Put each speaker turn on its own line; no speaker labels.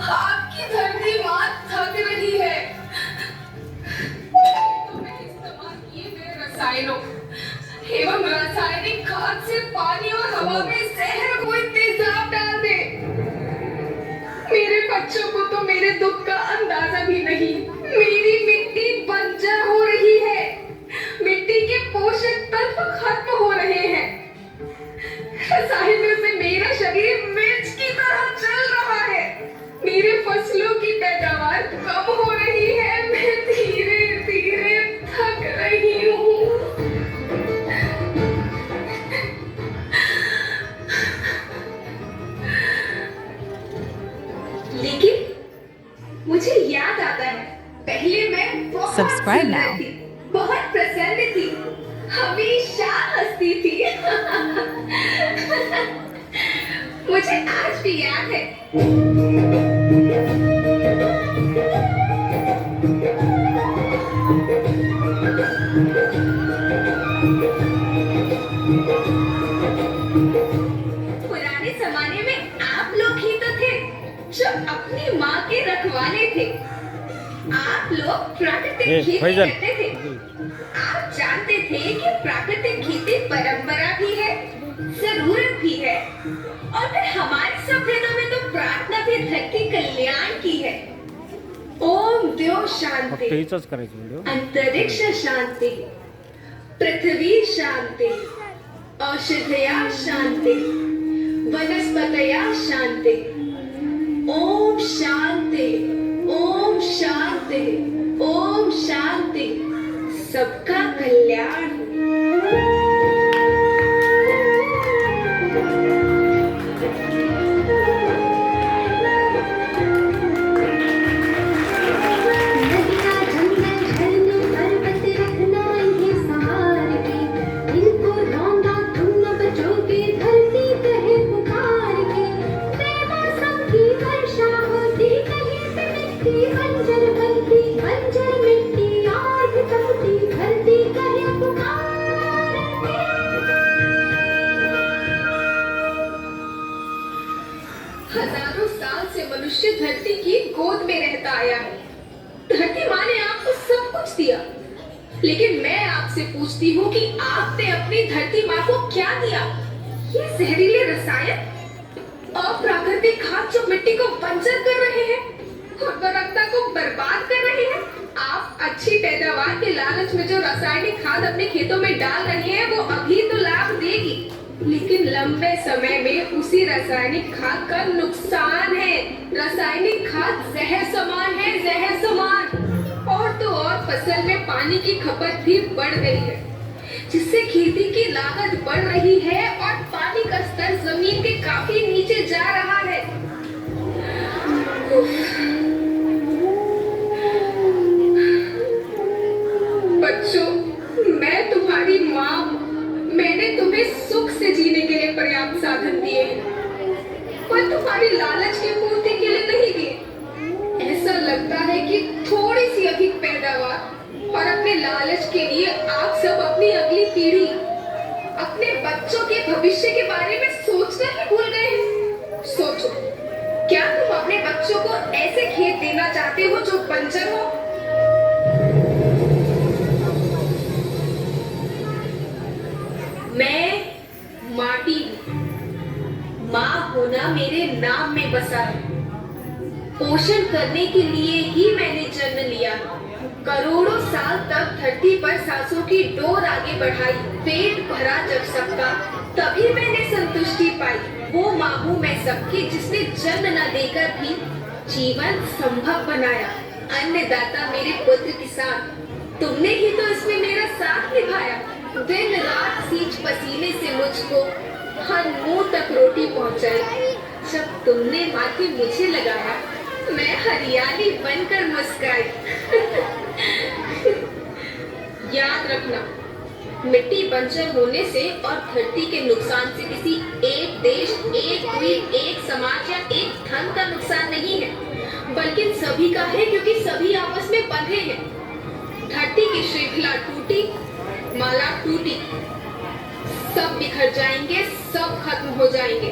आपकी धरती माँ थक रही है। तुमने इस्तेमाल किए गए रसायनों एवं रासायनिक खाद से पानी और हवा में जहर कोई तेजाब डाल दे। मेरे बच्चों को तो मेरे दुख का अंदाजा भी नहीं। मेरी मिट्टी बंजर हो रही है। मिट्टी के पोषक तत्व खत्म हो रहे हैं। रसायनों से मेरा शरीर मिर्च की तरह जल रहा है। मेरे फसलों की पैदावार कम हो रही है। मैं धीरे धीरे थक रही हूँ। लेकिन मुझे याद आता है, पहले मैं बहुत सुंदर थी, बहुत प्रसन्न थी, हमेशा हंसती थी। मुझे आज भी याद है। पुराने जमाने में आप लोग ही तो थे जो अपनी माँ के रखवाले थे। आप लोग प्राकृतिक खेती करते थे। आप जानते थे कि प्राकृतिक खेती परंपरा भी है, जरूरत भी है, और फिर हमारी सभ्यता में तो प्रार्थना भी धरती कल्याण की है। ओम द्यो शांति, अंतरिक्ष शांति, पृथ्वी शांति, औषधया शांति, वनस्पतया शांति। ओम शांति, ओम शांति, ओम शांति। सबका कल्याण। हजारों साल से मनुष्य धरती की गोद में रहता आया है। धरती माँ ने आपको सब कुछ दिया, लेकिन मैं आपसे पूछती हूँ कि आपने अपनी धरती माँ को क्या दिया? ये जहरीले रसायन, अप्राकृतिक खाद जो मिट्टी को बंजर कर रहे हैं, उर्वरकता को बर्बाद कर रहे हैं। आप अच्छी पैदावार के लालच में जो रासायनिक खाद अपने खेतों में डाल रहे हैं, वो अभी तो लाभ देगी, लेकिन लंबे समय में उसी रासायनिक खाद का नुकसान है। रासायनिक खाद जहर समान है, जहर समान। और तो और फसल में पानी की खपत भी बढ़ गई है, जिससे खेती की लागत बढ़ रही है और पानी का स्तर जमीन के काफी नीचे जा रहा है। बच्चों, मैं तुम्हारी माँ हूँ। मैंने तुम्हें सुख से जीने के लिए पर्याप्त साधन दिए हैं, पर तुम्हारी लालच की पूर्ति के लिए नहीं दिए। ऐसा लगता है कि थोड़ी सी अधिक पैदावार और अपने लालच के लिए आप सब अपनी अगली पीढ़ी, अपने बच्चों के भविष्य के बारे में सोचना ही भूल गए हैं। सोचो, क्या तुम अपने बच्चों को ऐसे खेत देना चाहते हो जो बंजर हो? मैं माटी हूँ। माँ होना मेरे नाम में बसा है। पोषण करने के लिए ही मैंने जन्म लिया। करोड़ों साल तक धरती पर सांसों की डोर आगे बढ़ाई। पेट भरा जब सबका, तभी मैंने संतुष्टि पाई। वो माँ हूँ मैं सबकी, जिसने जन्म न देकर भी जीवन संभव बनाया। अन्नदाता मेरे पुत्र किसान, तुमने ही तो इसमें मेरा साथ निभाया। दिन रात सींच पसीने से मुझको हर मुंह तक रोटी पहुंचाई। जब तुमने माथे मुझे लगाया, मैं हरियाली बनकर मुस्कुराई। याद रखना, मिट्टी बंजर होने से और धरती के नुकसान से किसी एक देश, एक द्वीप, एक समाज या एक धन का नुकसान नहीं है, बल्कि सभी का है, क्योंकि सभी आपस में बंधे हैं। धरती की श्रृंखला टूटी, माला टूटी, सब बिखर जाएंगे, सब खत्म हो जाएंगे।